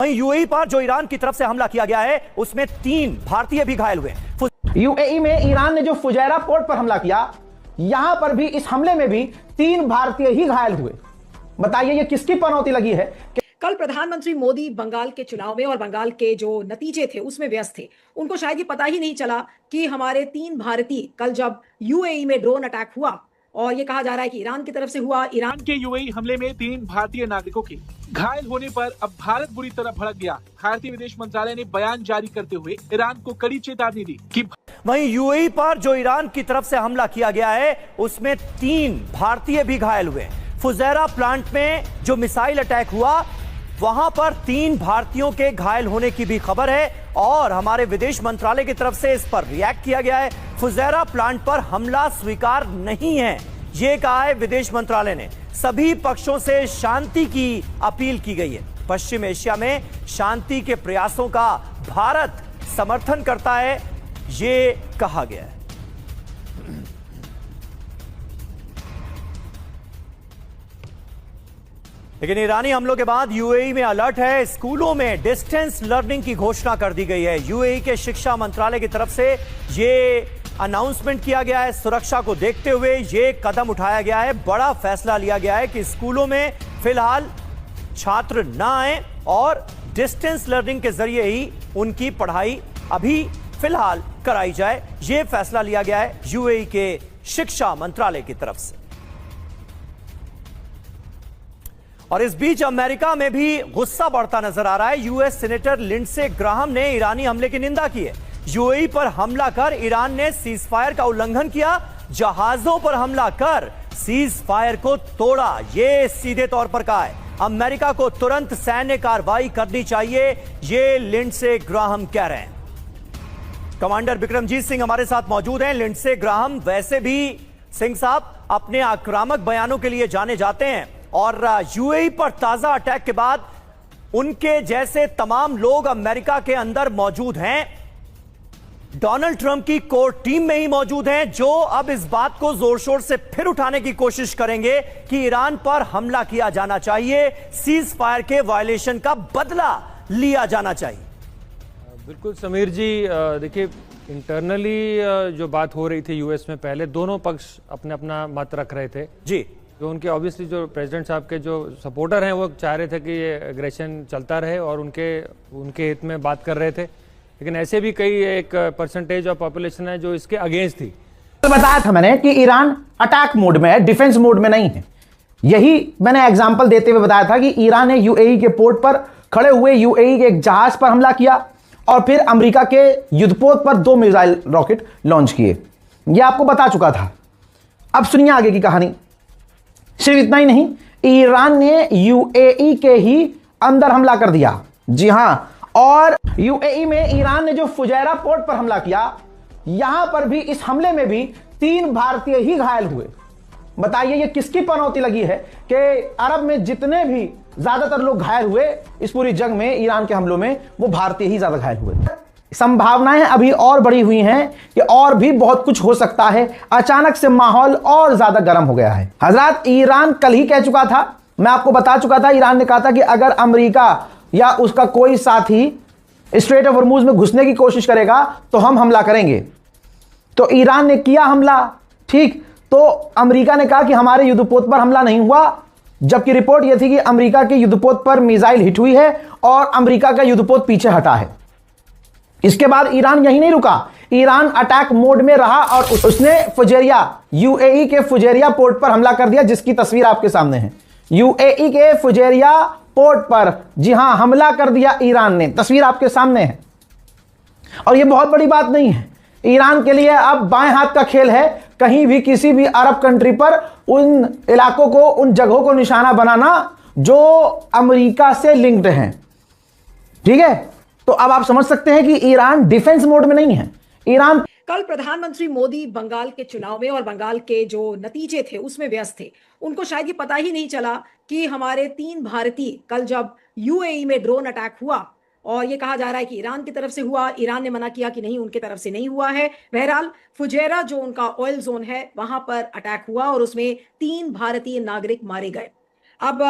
वहीं यूएई पर जो ईरान की तरफ से हमला किया गया है उसमें 3 भारतीय भी घायल हुए। यूएई में ईरान ने जो फुजैरा पोर्ट पर हमला किया, यहां पर भी इस हमले में भी 3 भारतीय ही घायल हुए। बताइए ये किसकी पनौती लगी है? कल प्रधानमंत्री मोदी बंगाल के चुनाव में और बंगाल के जो नतीजे थे उसमें व्यस्त थे। उनको शायद ये पता ही नहीं चला कि हमारे 3 भारतीय कल जब यूएई में ड्रोन अटैक हुआ और ये कहा जा रहा है कि ईरान की तरफ से हुआ। ईरान के यूएई हमले में 3 भारतीय नागरिकों के घायल होने पर अब भारत बुरी तरह भड़क गया। भारतीय विदेश मंत्रालय ने बयान जारी करते हुए ईरान को कड़ी चेतावनी दी कि वहीं यूएई पर जो ईरान की तरफ से हमला किया गया है उसमें 3 भारतीय भी घायल हुए। फुजैरा प्लांट में जो मिसाइल अटैक हुआ वहां पर 3 भारतीयों के घायल होने की भी खबर है और हमारे विदेश मंत्रालय की तरफ से इस पर रिएक्ट किया गया है। फुजैरा प्लांट पर हमला स्वीकार नहीं है, यह कहा है विदेश मंत्रालय ने। सभी पक्षों से शांति की अपील की गई है। पश्चिम एशिया में शांति के प्रयासों का भारत समर्थन करता है, यह कहा गया है। लेकिन ईरानी हमलों के बाद यूएई में अलर्ट है। स्कूलों में डिस्टेंस लर्निंग की घोषणा कर दी गई है। यूएई के शिक्षा मंत्रालय की तरफ से यह अनाउंसमेंट किया गया है। सुरक्षा को देखते हुए यह कदम उठाया गया है। बड़ा फैसला लिया गया है कि स्कूलों में फिलहाल छात्र ना आए और डिस्टेंस लर्निंग के जरिए ही उनकी पढ़ाई अभी फिलहाल कराई जाए। यह फैसला लिया गया है यूएई के शिक्षा मंत्रालय की तरफ से। और इस बीच अमेरिका में भी गुस्सा बढ़ता नजर आ रहा है। यूएस सीनेटर लिंडसे ग्राहम ने ईरानी हमले की निंदा की है। यूएई पर हमला कर ईरान ने सीज फायर का उल्लंघन किया, जहाजों पर हमला कर सीज फायर को तोड़ा, ये सीधे तौर पर कहा है। अमेरिका को तुरंत सैन्य कार्रवाई करनी चाहिए, ये लिंडसे ग्राहम कह रहे हैं। कमांडर बिक्रमजीत सिंह हमारे साथ मौजूद हैं। लिंडसे ग्राहम वैसे भी सिंह साहब अपने आक्रामक बयानों के लिए जाने जाते हैं और यूएई पर ताजा अटैक के बाद उनके जैसे तमाम लोग अमेरिका के अंदर मौजूद हैं, डोनाल्ड ट्रंप की कोर टीम में ही मौजूद हैं, जो अब इस बात को जोर शोर से फिर उठाने की कोशिश करेंगे कि ईरान पर हमला किया जाना चाहिए, सीज फायर के वायलेशन का बदला लिया जाना चाहिए। बिल्कुल समीर जी, देखिए इंटरनली जो बात हो रही थी यूएस में, पहले दोनों पक्ष अपने अपना मत रख रहे थे जी। जो उनके ऑब्वियसली जो प्रेसिडेंट साहब के जो सपोर्टर हैं वो चाह रहे थे कि ये एग्रेशन चलता रहे और उनके हित में बात कर रहे थे। लेकिन ऐसे भी कई एक परसेंटेज ऑफ पॉपुलेशन है जो इसके अगेंस्ट थी। तो बताया था मैंने कि ईरान अटैक मोड में है, डिफेंस मोड में नहीं है। यही मैंने एग्जांपल देते हुए बताया था कि ईरान ने यूएई के पोर्ट पर खड़े हुए यूएई के एक जहाज पर हमला किया और फिर अमेरिका के युद्धपोत पर 2 मिसाइल रॉकेट लॉन्च किए। यह आपको बता चुका था। अब सुनिए आगे की कहानी। सिर्फ इतना ही नहीं, ईरान ने यूएई के ही अंदर हमला कर दिया। जी हां, और यूएई में ईरान ने जो फुजैरा पोर्ट पर हमला किया, यहां पर भी इस हमले में भी 3 भारतीय ही घायल हुए। बताइए ये किसकी पनौती लगी है कि अरब में जितने भी ज्यादातर लोग घायल हुए इस पूरी जंग में, ईरान के हमलों में, वो भारतीय ही ज्यादा घायल हुए। संभावनाएं अभी और बढ़ी हुई हैं कि और भी बहुत कुछ हो सकता है। अचानक से माहौल और ज्यादा गर्म हो गया है। हजरत, ईरान कल ही कह चुका था, मैं आपको बता चुका था, ईरान ने कहा था कि अगर अमेरिका या उसका कोई साथी स्ट्रेट ऑफ हॉर्मुज में घुसने की कोशिश करेगा तो हम हमला करेंगे। तो ईरान ने किया हमला, ठीक। तो अमेरिका ने कहा कि हमारे युद्धपोत पर हमला नहीं हुआ, जबकि रिपोर्ट यह थी कि अमेरिका के युद्धपोत पर मिसाइल हिट हुई है और अमेरिका का युद्धपोत पीछे हटा है। इसके बाद ईरान यही नहीं रुका, ईरान अटैक मोड में रहा और उसने फुजैरिया, यूएई के फुजैरिया पोर्ट पर हमला कर दिया, जिसकी तस्वीर आपके सामने है। यूएई के फुजैरिया पोर्ट पर, जी हां, हमला कर दिया ईरान ने, तस्वीर आपके सामने है। और यह बहुत बड़ी बात नहीं है। ईरान के लिए अब बाएं हाथ का खेल है, कहीं भी किसी भी अरब कंट्री पर उन इलाकों को, उन जगहों को निशाना बनाना जो अमेरिका से लिंक्ड हैं। ठीक है, तो अब आप समझ सकते हैं कि ईरान डिफेंस मोड में नहीं है। ईरान कल प्रधानमंत्री मोदी बंगाल के चुनाव में और बंगाल के जो नतीजे थे उसमें व्यस्त थे। उनको शायद ये पता ही नहीं चला कि हमारे 3 भारतीय कल जब यूएई में ड्रोन अटैक हुआ और ये कहा जा रहा है कि ईरान की तरफ से हुआ, ईरान ने मना किया कि नहीं, उनकी तरफ से नहीं हुआ है। बहरहाल फुजैरा जो उनका ऑयल जोन है वहां पर अटैक हुआ और उसमें 3 भारतीय नागरिक मारे गए। अब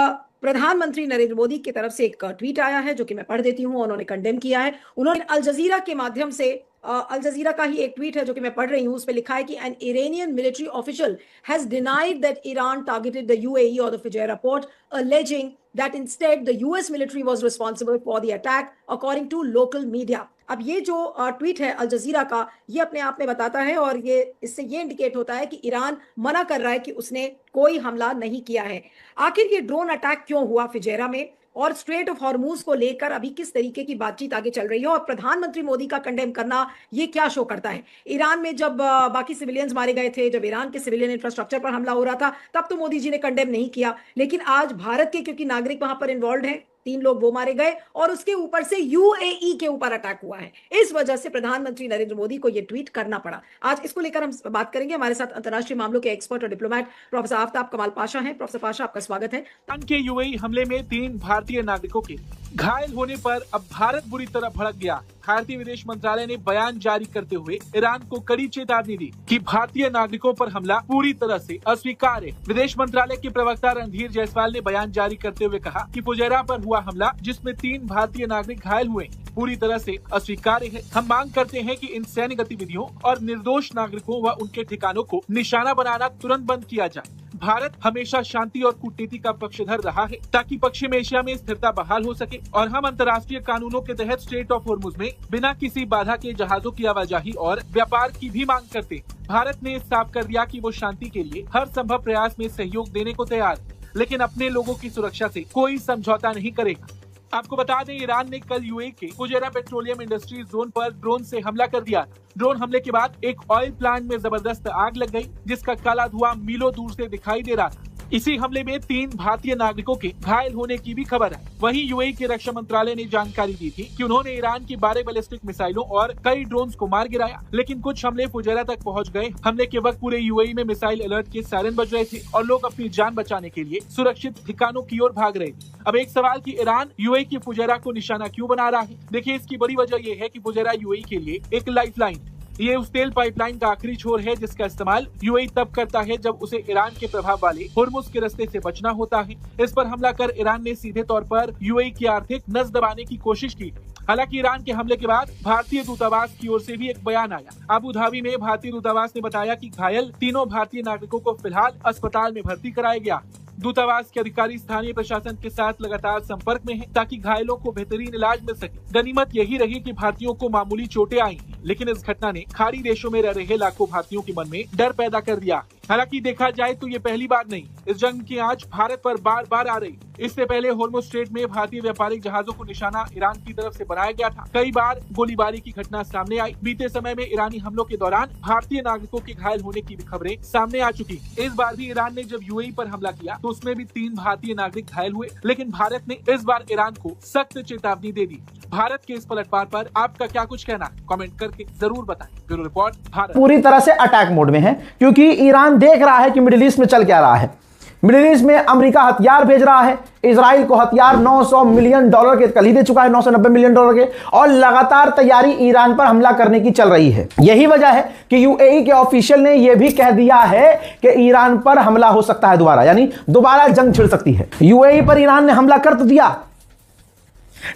प्रधानमंत्री नरेंद्र मोदी की तरफ से एक ट्वीट आया है जो कि मैं पढ़ देती हूं। उन्होंने कंडेम किया है। उन्होंने अल जजीरा के माध्यम से, अल जजीरा का ही एक ट्वीट है जो कि मैं पढ़ रही हूं, उस पर लिखा है कि an Iranian military official has denied that Iran targeted the UAE और the Fujairah port, alleging that instead the US military was responsible for the attack according to local media। अब ये जो ट्वीट है अल जजीरा का, ये अपने आप में बताता है और ये इससे ये इंडिकेट होता है कि ईरान मना कर रहा है कि उसने कोई हमला नहीं किया है। आखिर ये ड्रोन अटैक क्यों हुआ फुजैरा में, और स्ट्रेट ऑफ हॉर्मूज को लेकर अभी किस तरीके की बातचीत आगे चल रही है, और प्रधानमंत्री मोदी का कंडेम करना ये क्या शो करता है। ईरान में जब बाकी सिविलियंस मारे गए थे, जब ईरान के सिविलियन इंफ्रास्ट्रक्चर पर हमला हो रहा था, तब तो मोदी जी ने कंडेम नहीं किया, लेकिन आज भारत के क्योंकि नागरिक वहां पर इन्वॉल्व हैं, 3 लोग वो मारे गए और उसके ऊपर से यूएई के ऊपर अटैक हुआ है, इस वजह से प्रधानमंत्री नरेंद्र मोदी को यह ट्वीट करना पड़ा। आज इसको लेकर हम बात करेंगे। हमारे साथ अंतर्राष्ट्रीय मामलों के एक्सपर्ट और डिप्लोमेट प्रोफेसर आफ्ताब कमाल पाशा हैं। प्रोफेसर पाशा, आपका स्वागत है। ईरान के यूएई हमले में 3 भारतीय नागरिकों के घायल होने पर अब भारत बुरी तरह भड़क गया। भारतीय विदेश मंत्रालय ने बयान जारी करते हुए ईरान को कड़ी चेतावनी दी कि भारतीय नागरिकों पर हमला पूरी तरह से अस्वीकार्य है। विदेश मंत्रालय के प्रवक्ता रणधीर जायसवाल ने बयान जारी करते हुए कहा कि फुजैरा पर हुआ हमला, जिसमें 3 भारतीय नागरिक घायल हुए, पूरी तरह से अस्वीकार्य है। हम मांग करते हैं कि इन सैन्य गतिविधियों और निर्दोष नागरिकों व उनके ठिकानों को निशाना बनाना तुरंत बंद किया जाए। भारत हमेशा शांति और कूटनीति का पक्षधर रहा है ताकि पश्चिम एशिया में स्थिरता बहाल हो सके, और हम अंतर्राष्ट्रीय कानूनों के तहत स्ट्रेट ऑफ हॉर्मुज में बिना किसी बाधा के जहाजों की आवाजाही और व्यापार की भी मांग करते हैं। भारत ने साफ कर दिया कि वो शांति के लिए हर संभव प्रयास में सहयोग देने को तैयार है, लेकिन अपने लोगों की सुरक्षा से कोई समझौता नहीं करेगा। आपको बता दें, ईरान ने कल यूएई के फुजैरा पेट्रोलियम इंडस्ट्रीज जोन पर ड्रोन से हमला कर दिया। ड्रोन हमले के बाद एक ऑयल प्लांट में जबरदस्त आग लग गई, जिसका काला धुआं मीलों दूर से दिखाई दे रहा था। इसी हमले में 3 भारतीय नागरिकों के घायल होने की भी खबर है। वहीं यूएई के रक्षा मंत्रालय ने जानकारी दी थी कि उन्होंने ईरान की 12 बैलिस्टिक मिसाइलों और कई ड्रोन्स को मार गिराया, लेकिन कुछ हमले फुजैरा तक पहुंच गए। हमले के वक्त पूरे यूएई में मिसाइल अलर्ट के सायरन बज रहे थे और लोग अपनी जान बचाने के लिए सुरक्षित ठिकानों की ओर भाग रहे थे। अब एक सवाल कि ईरान यूएई की फुजैरा को निशाना क्यों बना रहा है। देखिए, इसकी बड़ी वजह यह है कि फुजैरा यूएई के लिए एक लाइफलाइन, ये उस तेल पाइपलाइन का आखिरी छोर है जिसका इस्तेमाल यूएई तब करता है जब उसे ईरान के प्रभाव वाले होर्मुज के रास्ते से बचना होता है। इस पर हमला कर ईरान ने सीधे तौर पर यूएई की आर्थिक नस दबाने की कोशिश की। हालांकि ईरान के हमले के बाद भारतीय दूतावास की ओर से भी एक बयान आया। अबू धाबी में भारतीय दूतावास ने बताया कि घायल 3 भारतीय नागरिकों को फिलहाल अस्पताल में भर्ती कराया गया। दूतावास के अधिकारी स्थानीय प्रशासन के साथ लगातार संपर्क में हैं ताकि घायलों को बेहतरीन इलाज मिल सके। गनीमत यही रही कि भारतीयों को मामूली चोटें आई, लेकिन इस घटना ने खाड़ी देशों में रह रहे लाखों भारतीयों के मन में डर पैदा कर दिया। हालांकि देखा जाए तो ये पहली बार नहीं, इस जंग की आंच भारत पर बार बार आ रही। इससे पहले होर्मुज स्ट्रेट में भारतीय व्यापारिक जहाजों को निशाना ईरान की तरफ से बनाया गया था। कई बार गोलीबारी की घटना सामने आई। बीते समय में ईरानी हमलों के दौरान भारतीय नागरिकों के घायल होने की भी खबरें सामने आ चुकी। इस बार भी ईरान ने जब यूएई पर हमला किया तो उसमें भी 3 भारतीय नागरिक घायल हुए, लेकिन भारत ने इस बार ईरान को सख्त चेतावनी दे दी। भारत के इस पलटवार पर आपका क्या कुछ कहना है, कमेंट करके जरूर बताएं। Bureau report, Bharat. पूरी तरह से अटैक मोड में है क्योंकि ईरान देख रहा है कि मिडिल ईस्ट में चल क्या रहा है। मिडिल ईस्ट में अमेरिका हथियार भेज रहा है, इजराइल को हथियार $900 मिलियन के कल ही दे चुका है, $990 मिलियन के, और लगातार तैयारी ईरान पर हमला करने की चल रही है। यही वजह है कि यूएई के ऑफिशियल ने यह भी कह दिया है कि ईरान पर हमला हो सकता है दोबारा, यानी दोबारा जंग छिड़ सकती है। यूएई पर ईरान ने हमला कर तो दिया,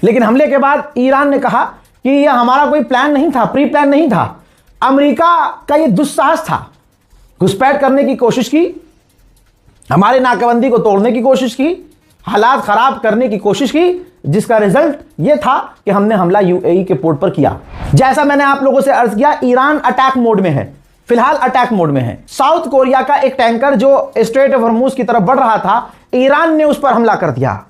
लेकिन हमले के बाद ईरान ने कहा कि यह हमारा कोई प्लान नहीं था, प्री प्लान नहीं था। अमेरिका का यह दुस्साहस था, घुसपैठ करने की कोशिश की, हमारे नाकाबंदी को तोड़ने की कोशिश की, हालात खराब करने की कोशिश की, जिसका रिजल्ट यह था कि हमने हमला यूएई के पोर्ट पर किया। जैसा मैंने आप लोगों से अर्ज किया, ईरान अटैक मोड में है, फिलहाल अटैक मोड में है। साउथ कोरिया का एक टैंकर जो स्ट्रेट ऑफ हॉर्मुज की तरफ बढ़ रहा था, ईरान ने उस पर हमला कर दिया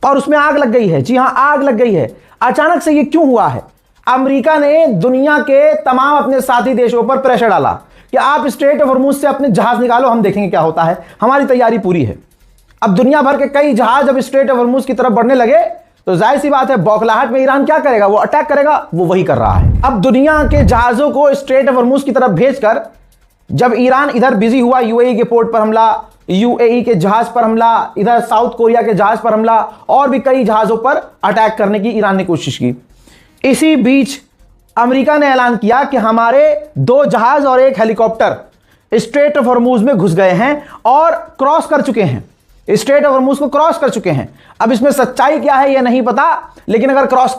और उसमें आग लग गई है। जी हां, आग लग गई है। अचानक से ये क्यों हुआ है? अमेरिका ने दुनिया के तमाम अपने साथी देशों पर प्रेशर डाला कि आप स्ट्रेट ऑफ हॉर्मुज से अपने जहाज निकालो, हम देखेंगे क्या होता है, हमारी तैयारी पूरी है। अब दुनिया भर के कई जहाज जब स्ट्रेट ऑफ हॉर्मुज की तरफ बढ़ने लगे तो जाहिर सी बात है, बौखलाहट में ईरान क्या करेगा? वो अटैक करेगा। वो वही कर रहा है। अब दुनिया के जहाजों को स्ट्रेट ऑफ हॉर्मुज की तरफ भेजकर जब ईरान इधर बिजी हुआ, यूएई के पोर्ट पर हमला, यूएई के जहाज पर हमला, इधर साउथ कोरिया के जहाज पर हमला, और भी कई जहाजों पर अटैक करने की ईरान ने कोशिश की। इसी बीच अमेरिका ने ऐलान किया कि हमारे 2 जहाज और 1 हेलीकॉप्टर स्ट्रेट ऑफ हॉर्मुज में घुस गए हैं और क्रॉस कर चुके हैं। स्ट्रेट ऑफ हॉर्मुज को क्रॉस कर चुके हैं। अब इसमें सच्चाई क्या है यह नहीं पता, लेकिन अगर क्रॉस